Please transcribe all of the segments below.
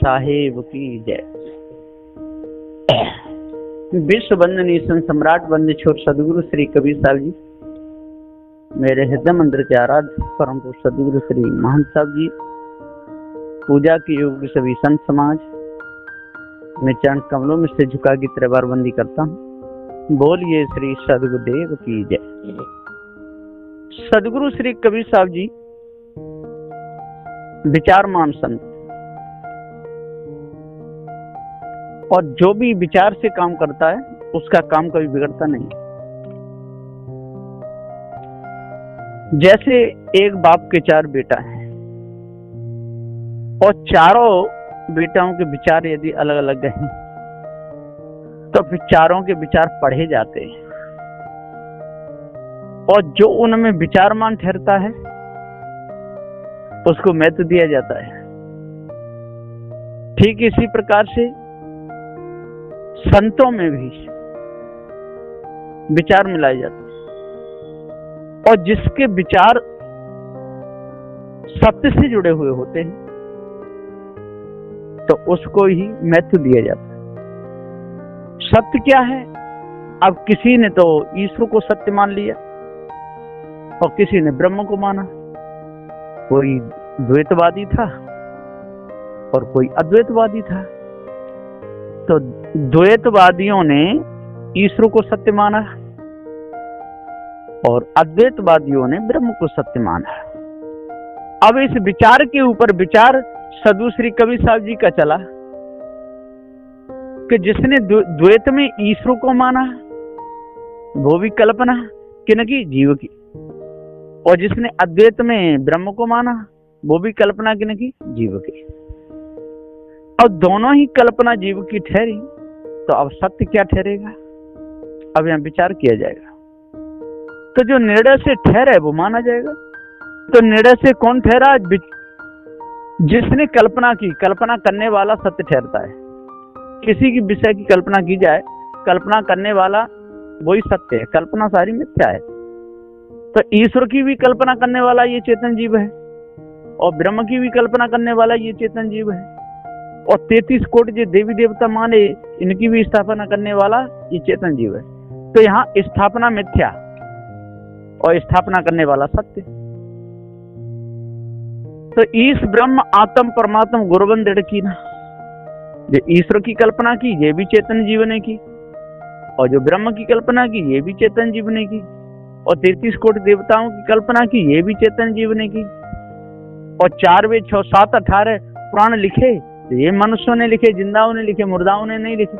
साहेब की जय। विश्व वंदनीय संत सम्राट वंदनीय छोर सदगुरु श्री कबीर साहब जी, मेरे हृदय मंदिर के आराध्य परम पुरुष सदगुरु श्री महंत साहब जी, पूजा की योग्य सभी संत समाज, मैं चरण कमलों में से झुका की त्रिवार बंदी करता हूँ। बोलिए श्री सदगुरुदेव की जय। सदगुरु श्री कबीर साहब जी विचारमान संत, और जो भी विचार से काम करता है उसका काम कभी बिगड़ता नहीं। जैसे एक बाप के 4 बेटा हैं और चारों बेटाओं के विचार यदि अलग अलग हैं तो फिर चारों के विचार पढ़े जाते हैं और जो उनमें विचारमान ठहरता है उसको महत्व दिया जाता है। ठीक इसी प्रकार से संतों में भी विचार मिलाए जाते हैं और जिसके विचार सत्य से जुड़े हुए होते हैं तो उसको ही महत्व दिया जाता है। सत्य क्या है? अब किसी ने तो ईश्वर को सत्य मान लिया और किसी ने ब्रह्म को माना। कोई द्वैतवादी था और कोई अद्वैतवादी था। तो द्वैतवादियों ने ईश्वर को सत्य माना और अद्वैतवादियों ने ब्रह्म को सत्य माना। अब इस विचार के ऊपर विचार सदगुरु श्री कबीर साहब जी का चला कि जिसने द्वैत में ईश्वर को माना वो भी कल्पना किनकी? जीव की। और जिसने अद्वैत में ब्रह्म को माना वो भी कल्पना किनकी? जीव की। और दोनों ही कल्पना जीव की ठहरी तो अब सत्य क्या ठहरेगा? अब यहां विचार किया जाएगा। तो जो निर्णय से ठहरा है वो माना जाएगा। तो निर्णय से कौन ठहरा? जिसने कल्पना की, कल्पना करने वाला सत्य ठहरता है। किसी की विषय की कल्पना की जाए, कल्पना करने वाला वही सत्य है, कल्पना सारी मिथ्या है। तो ईश्वर की भी कल्पना करने वाला ये चेतन जीव है और ब्रह्म की भी कल्पना करने वाला ये चेतन जीव है और 33 कोटि जो देवी देवता माने इनकी भी स्थापना करने वाला ये चेतन जीव है। तो यहाँ स्थापना मिथ्या और स्थापना करने वाला सत्य। तो ईश ब्रह्म आत्म परमात्म गुरुबंद की ना, जो ईश्वर की कल्पना की ये भी चेतन जीव ने की और जो ब्रह्म की कल्पना की ये भी चेतन जीव ने की और 33 कोटि देवताओं की कल्पना की ये भी चेतन जीव ने की। और 4 वेद 6 7 18 पुराण लिखे ये मनुष्यों ने लिखे, जिंदाओं ने लिखे, मुर्दाओं ने नहीं लिखे।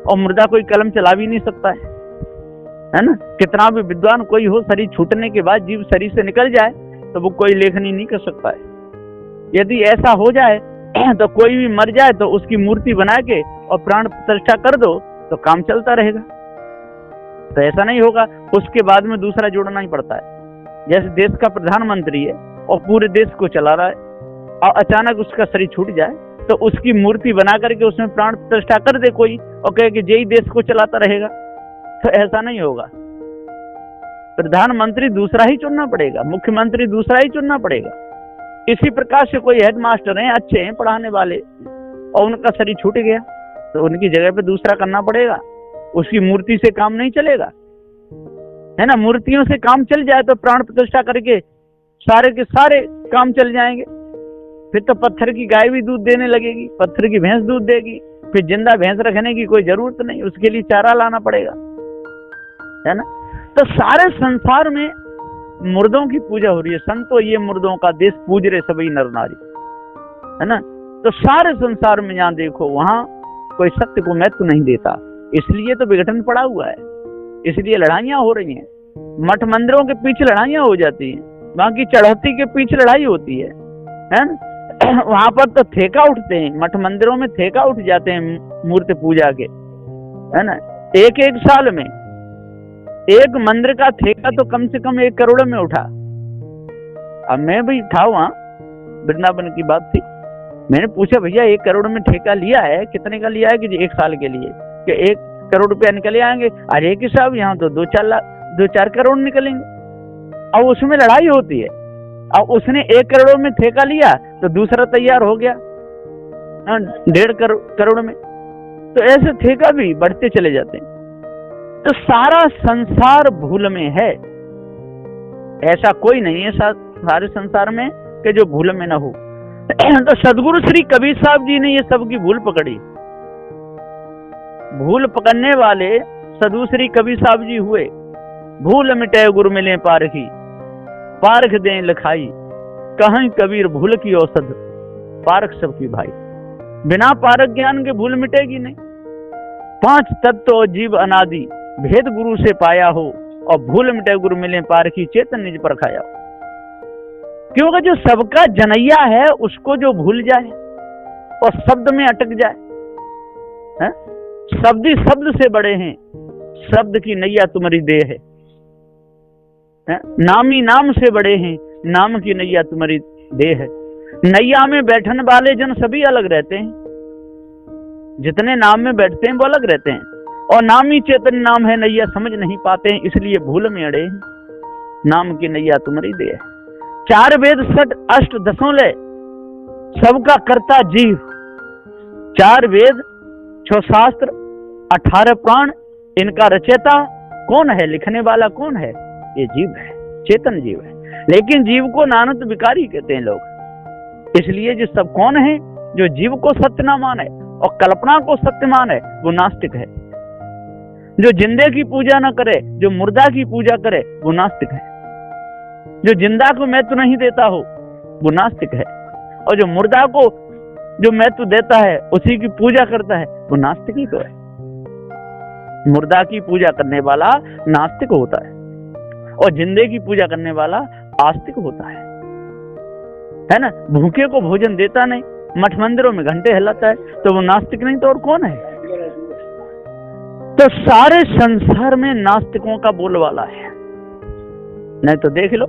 और मुर्दा कोई कलम चला भी नहीं सकता है ना? कितना भी विद्वान कोई हो, शरीर छूटने के बाद जीव शरीर से निकल जाए तो वो कोई लेखनी नहीं कर सकता है। यदि ऐसा हो जाए तो कोई भी मर जाए तो उसकी मूर्ति बना के और प्राण प्रतिष्ठा कर दो तो काम चलता रहेगा। तो ऐसा नहीं होगा, उसके बाद में दूसरा जोड़ना ही पड़ता है। जैसे देश का प्रधानमंत्री है और पूरे देश को चला रहा है और अचानक उसका शरीर छूट जाए तो उसकी मूर्ति बना करके उसमें प्राण प्रतिष्ठा कर दे कोई और कहे कि यही देश को चलाता रहेगा, तो ऐसा नहीं होगा। प्रधानमंत्री दूसरा ही चुनना पड़ेगा, मुख्यमंत्री दूसरा ही चुनना पड़ेगा। इसी प्रकार से कोई हेडमास्टर हैं, अच्छे हैं पढ़ाने वाले, और उनका शरीर छूट गया तो उनकी जगह पे दूसरा करना पड़ेगा। उसकी मूर्ति से काम नहीं चलेगा, है ना? मूर्तियों से काम चल जाए तो प्राण प्रतिष्ठा करके सारे के सारे काम चल जाएंगे। फिर तो पत्थर की गाय भी दूध देने लगेगी, पत्थर की भैंस दूध देगी, फिर जिंदा भैंस रखने की कोई जरूरत नहीं, उसके लिए चारा लाना पड़ेगा, है ना? तो सारे संसार में मुर्दों की पूजा हो रही है। संतो ये मुर्दों का देश पूज रहे सभी नर नारी, है ना? तो सारे संसार में जहां देखो वहां कोई सत्य को महत्व नहीं देता। इसलिए तो विघटन पड़ा हुआ है, इसलिए लड़ाइयां हो रही हैं। मठ मंदिरों के पीछे लड़ाइयां हो जाती हैं, वहां की चढ़ौती के पीछे लड़ाई होती है ना? वहां पर तो ठेका उठते हैं, मठ मंदिरों में ठेका उठ जाते हैं मूर्ति पूजा के, है ना? एक साल में एक मंदिर का ठेका तो कम से कम 1 करोड़ में उठा। अब मैं भी था वहां, वृंदावन की बात थी, मैंने पूछा भैया 1 करोड़ में ठेका लिया है, कितने का लिया है? कि 1 साल के लिए, कि 1 करोड़ रुपया निकले आएंगे। अरे कि साहब यहाँ तो 2-4 करोड़ निकलेंगे। और उसमें लड़ाई होती है। और उसने 1 करोड़ में ठेका लिया तो दूसरा तैयार हो गया, 1.5 करोड़ में। तो ऐसे ठेका भी बढ़ते चले जाते हैं। तो सारा संसार भूल में है, ऐसा कोई नहीं है सारे संसार में कि जो भूल में ना हो। तो सदगुरु श्री कबीर साहब जी ने ये सबकी भूल पकड़ी। भूल पकड़ने वाले सदगुरु श्री कबीर साहब जी हुए। भूल मिटे गुरु मिले पारखी, पारख दें लिखाई, कहीं कबीर भूल की औसत, पारख सबकी भाई। बिना पारख ज्ञान के भूल मिटेगी नहीं। 5 तत्व और जीव अनादि, भेद गुरु से पाया हो, और भूल मिटे गुरु मिले पारखी, चेतन निज पर खाया हो। क्योंकि जो सबका जनैया है उसको जो भूल जाए और शब्द में अटक जाए, है? शब्द ही शब्द से बड़े हैं, शब्द की नैया तुम्हारी देह है। नाम ही नाम से बड़े हैं, नाम की नैया तुम्हारी देह है। नैया में बैठने वाले जन सभी अलग रहते हैं, जितने नाम में बैठते हैं वो अलग रहते हैं, और नाम ही चेतन नाम है, नैया समझ नहीं पाते हैं, इसलिए भूल में अड़े हैं। नाम की नैया तुम्हारी देह है। 4 वेद 6 अष्ट 10 लय, सबका करता जीव। 4 वेद 6 शास्त्र 18 प्राण, इनका रचयिता कौन है, लिखने वाला कौन है? ये जीव है, चेतन जीव है। लेकिन जीव को नानत विकारी कहते हैं लोग, इसलिए जो सब कौन है, जो जीव को सत्य ना माने और कल्पना को सत्य माने वो नास्तिक है। जो जिंदे की पूजा ना करे, जो मुर्दा की पूजा करे वो नास्तिक है। जो जिंदा को महत्व नहीं देता हो वो नास्तिक है, और जो मुर्दा को जो महत्व देता है उसी की पूजा करता है वो नास्तिक ही तो है। मुर्दा की पूजा करने वाला नास्तिक होता है, और जिंदे की पूजा करने वाला आस्तिक होता है ना। भूखे को भोजन देता नहीं, मठ मंदिरों में घंटे हिलाता है, तो वो नास्तिक नहीं तो और कौन है? तो सारे संसार में नास्तिकों का बोलबाला है। नहीं तो देख लो,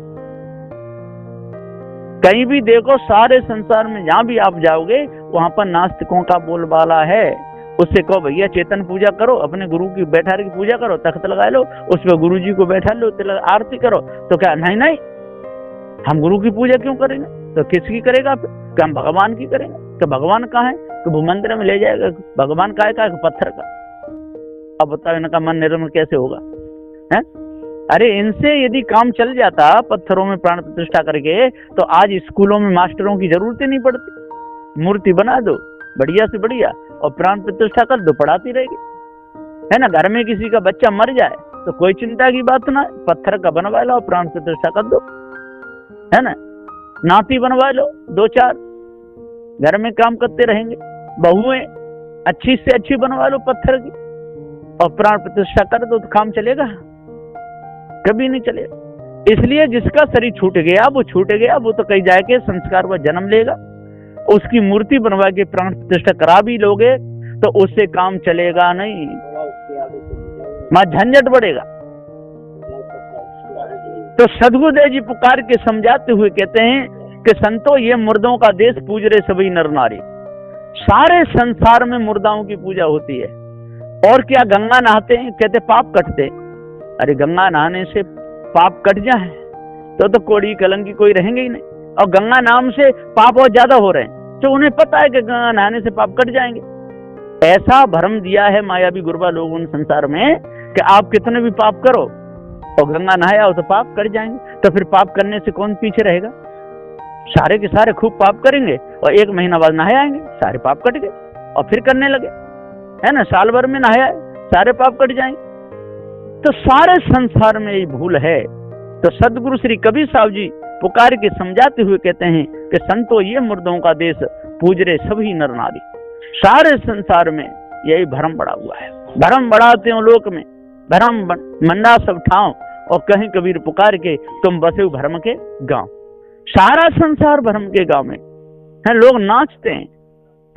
कहीं भी देखो, सारे संसार में जहां भी आप जाओगे वहां पर नास्तिकों का बोलबाला है। उससे कहो भैया चेतन पूजा करो, अपने गुरु की बैठा की पूजा करो, तख्त लगा लो, उस पर गुरु जी को बैठा लो, आरती करो, तो क्या नहीं नहीं हम गुरु की पूजा क्यों करेंगे? तो किसकी करेगा फिर? क्या हम भगवान की करेंगे? कि भगवान कहाँ है? कि वो मंदिर में ले जाएगा? भगवान का है पत्थर का? अब बताओ इनका मन निर्मल कैसे होगा? है? अरे इनसे यदि काम चल जाता पत्थरों में प्राण प्रतिष्ठा करके, तो आज स्कूलों में मास्टरों की जरूरत ही नहीं पड़ती। मूर्ति बना दो बढ़िया से बढ़िया और प्राण प्रतिष्ठा कर दो, पढ़ाती रहेगी, है ना। घर में किसी का बच्चा मर जाए तो कोई चिंता की बात ना, पत्थर का बनवा लो, प्राण प्रतिष्ठा कर दो, है ना। नाती बनवा लो 2-4, घर में काम करते रहेंगे। बहुएं अच्छी से अच्छी बनवा लो पत्थर की और प्राण प्रतिष्ठा कर दो, तो काम चलेगा? कभी नहीं चलेगा। इसलिए जिसका शरीर छूट गया वो छूट गया, वो तो कहीं जाके संस्कार व जन्म लेगा। उसकी मूर्ति बनवा के प्राण प्रतिष्ठा करा भी लोगे तो उससे काम चलेगा नहीं, मां झंझट बढ़ेगा। तो सदगुरुदेव जी पुकार के समझाते हुए कहते हैं कि संतो ये मुर्दों का देश, पूज रहे सभी नर नारी। सारे संसार में मुर्दाओं की पूजा होती है। और क्या गंगा नहाते हैं, कहते पाप कटते। अरे गंगा नहाने से पाप कट जाए तो कोड़ी कलंकी कोई रहेंगे ही नहीं, और गंगा नाम से पाप और ज्यादा हो रहे हैं, तो उन्हें पता है कि गंगा नहाने से पाप कट जाएंगे। ऐसा भ्रम दिया है मायावी गुरबा लोगों ने संसार में कि आप कितने भी पाप करो और गंगा नहाया हो तो पाप कट जाएंगे। तो फिर पाप करने से कौन पीछे रहेगा? सारे के सारे खूब पाप करेंगे और 1 महीना बाद नहाए आएंगे, सारे पाप कट गए, और फिर करने लगे, है ना। साल भर में नहाया सारे पाप कट जाएंगे। तो सारे संसार में ये भूल है। तो सदगुरु श्री कबीर साहब जी पुकार के समझाते हुए कहते हैं कि संतो ये मुर्दों का देश, पूज रहे सभी नर नारी। सारे संसार में यही भ्रम बढ़ा हुआ है। भ्रम बढ़ाते हो लोक में, भ्रम मंडा सब ठाव, और कहीं कबीर पुकार के तुम बसे हो भ्रम के गांव। सारा संसार भ्रम के गांव में है। लोग नाचते हैं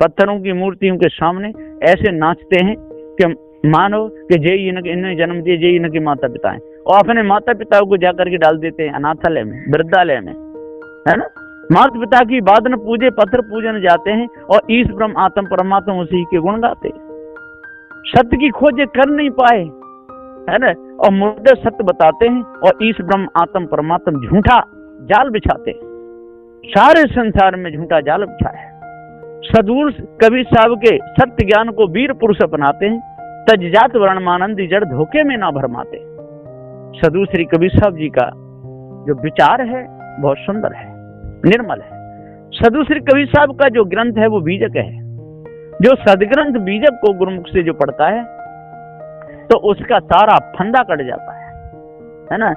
पत्थरों की मूर्तियों के सामने, ऐसे नाचते हैं कि मानो कि जय इन्हें जन्म दिए, जय इनके माता पिता हैं, और अपने माता पिताओं को जाकर के डाल देते हैं अनाथालय में, वृद्धालय में, है ना। माता पिता की बात न पूजे, पत्थर पूजन जाते हैं, और ईश ब्रह्म आत्म परमात्मा उसी के गुण गाते हैं। सत्य की खोज कर नहीं पाए, है ना, और मुर्दे सत्य बताते हैं, और ईश ब्रह्म आत्म परमात्मा झूठा जाल बिछाते हैं। सारे संसार में झूठा जाल बिछा है। सदगुरु कबीर साहब के सत्य ज्ञान को वीर पुरुष अपनाते हैं, तज जात वर्ण मानंदी जड़ धोखे में ना भरमाते। सदगुरु श्री कबीर साहब जी का जो विचार है बहुत सुंदर है, निर्मल है। सदगुरु श्री कबीर साहब का जो ग्रंथ है वो बीजक है। जो सदग्रंथ बीजक को गुरुमुख से जो पढ़ता है तो उसका सारा फंदा कट जाता है ना।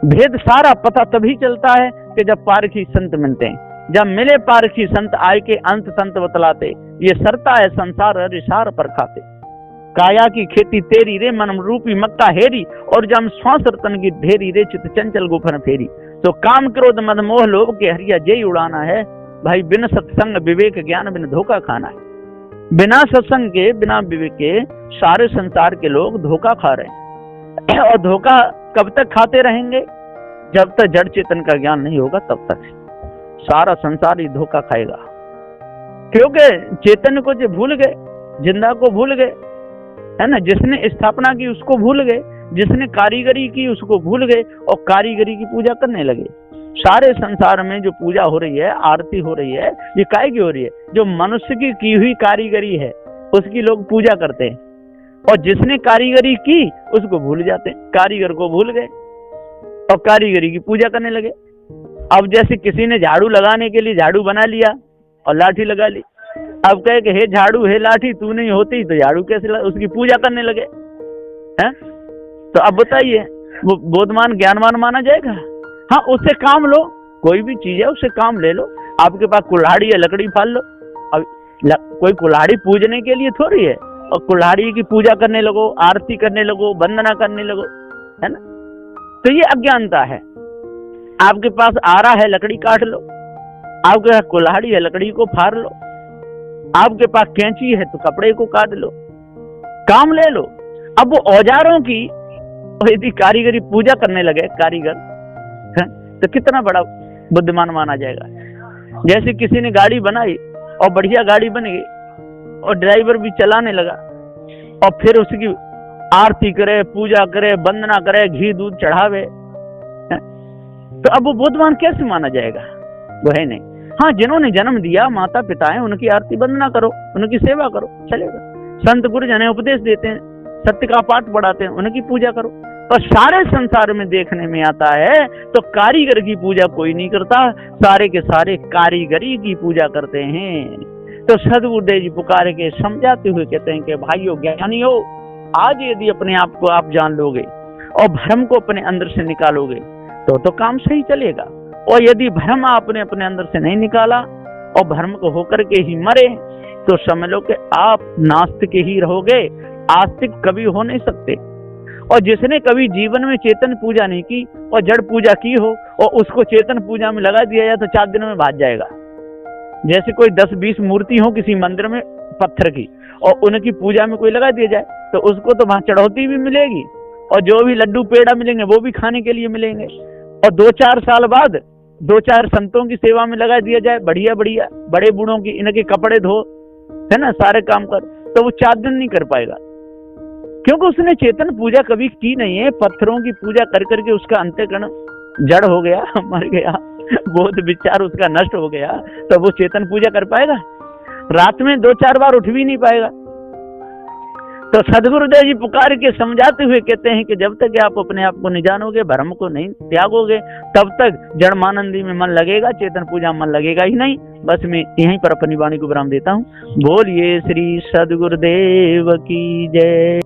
भेद सारा पता तभी चलता है कि जब पारखी संत मिलते हैं। जब मिले पारखी संत आय के अंत तंत बतलाते, ये सरता है संसार रिसार पर खाते। काया की खेती तेरी रे मन रूपी मक्का हेरी, और जम श्वास रतन की ढेरी रे चित चंचल गुफन फेरी। तो काम क्रोध मद मोह लोभ के हरिया जय उड़ाना है, भाई बिन सत्संग विवेक ज्ञान बिन धोखा खाना है। बिना सत्संग के बिना विवेक के सारे संसार के लोग धोखा खा रहे हैं। और धोखा कब तक खाते रहेंगे? जब तक जड़ चेतन का ज्ञान नहीं होगा तब तक सारा संसार ही धोखा खाएगा। क्योंकि चेतन को जो भूल गए, जिंदा को भूल गए, है ना। जिसने स्थापना की उसको भूल गए, जिसने कारीगरी की उसको भूल गए और कारीगरी की पूजा करने लगे। सारे संसार में जो पूजा हो रही है, आरती हो रही है, ये काहे की हो रही है? जो मनुष्य की हुई कारीगरी है उसकी लोग पूजा करते हैं, और जिसने कारीगरी की उसको भूल जाते हैं। कारीगर को भूल गए और कारीगरी की पूजा करने लगे। अब जैसे किसी ने झाड़ू लगाने के लिए झाड़ू बना लिया और लाठी लगा ली, अब कहे कि हे झाड़ू हे लाठी तू नहीं होती तो झाड़ू कैसे उसकी पूजा करने लगे हैं। तो अब बताइए वो बोधमान ज्ञानवान माना जाएगा? हाँ, उससे काम लो, कोई भी चीज है उससे काम ले लो। आपके पास कुल्हाड़ी है, लकड़ी फाल लो। अब कोई कुल्हाड़ी पूजने के लिए थोड़ी है, और कुल्हाड़ी की पूजा करने लगो, आरती करने लगो, वंदना करने लगो, है ना। तो ये अज्ञानता है। आपके पास आरा है, लकड़ी काट लो। आपके पास कुल्हाड़ी है, लकड़ी को फाड़ लो। आपके पास कैंची है तो कपड़े को काट लो, काम ले लो। अब वो औजारों की यदि कारीगरी पूजा करने लगे कारीगर, तो कितना बड़ा बुद्धिमान माना जाएगा। जैसे किसी ने गाड़ी बनाई और बढ़िया गाड़ी बन गई और ड्राइवर भी चलाने लगा, और फिर उसकी आरती करे, पूजा करे, वंदना करे, घी दूध चढ़ावे, तो अब वो बुद्धिमान कैसे माना जाएगा? वो है नहीं। हाँ, जिन्होंने जन्म दिया, माता पिता है, उनकी आरती वंदना करो, उनकी सेवा करो, चलेगा। संत गुरुजन उपदेश देते हैं, सत्य का पाठ पढ़ाते हैं, उनकी पूजा करो। पर सारे संसार में देखने में आता है तो कारीगर की पूजा कोई नहीं करता, सारे के सारे कारीगरी की पूजा करते हैं। तो सदगुरुदेव जी पुकार के समझाते हुए कहते हैं कि भाइयों ज्ञानियों, आज यदि अपने आप को आप जान लोगे और भ्रम को अपने अंदर से निकालोगे तो काम सही चलेगा। और यदि भ्रम आपने अपने अंदर से नहीं निकाला और भ्रम को होकर के ही मरे तो समझ लो कि आप नास्तिक ही रहोगे, आस्तिक कभी हो नहीं सकते। और जिसने कभी जीवन में चेतन पूजा नहीं की और जड़ पूजा की हो और उसको चेतन पूजा में लगा दिया जाए तो 4 दिनों में भाग जाएगा। जैसे कोई 10-20 मूर्ति हो किसी मंदिर में पत्थर की, और उनकी पूजा में कोई लगा दिया जाए तो उसको तो वहां चढ़ौती भी मिलेगी, और जो भी लड्डू पेड़ा मिलेंगे वो भी खाने के लिए मिलेंगे। और 2-4 साल बाद 2-4 संतों की सेवा में लगा दिया जाए, बढ़िया बढ़िया बड़े बूढ़ों की, इनके कपड़े धो, है ना, सारे काम कर, तो वो 4 दिन नहीं कर पाएगा, क्योंकि उसने चेतन पूजा कभी की नहीं है। पत्थरों की पूजा कर करके उसका अंतःकरण जड़ हो गया, मर गया, बोध विचार उसका नष्ट हो गया, तो वो चेतन पूजा कर पाएगा? रात में 2-4 बार उठ भी नहीं पाएगा। तो सदगुरुदेव जी पुकार के समझाते हुए कहते हैं कि जब तक आप अपने आप को नहीं जानोगे, भ्रम को नहीं त्यागोगे, तब तक जड़मानंदी में मन लगेगा, चेतन पूजा में मन लगेगा ही नहीं। बस मैं यहीं पर अपनी वाणी को विराम देता हूँ। बोलिए श्री सदगुरुदेव की जय।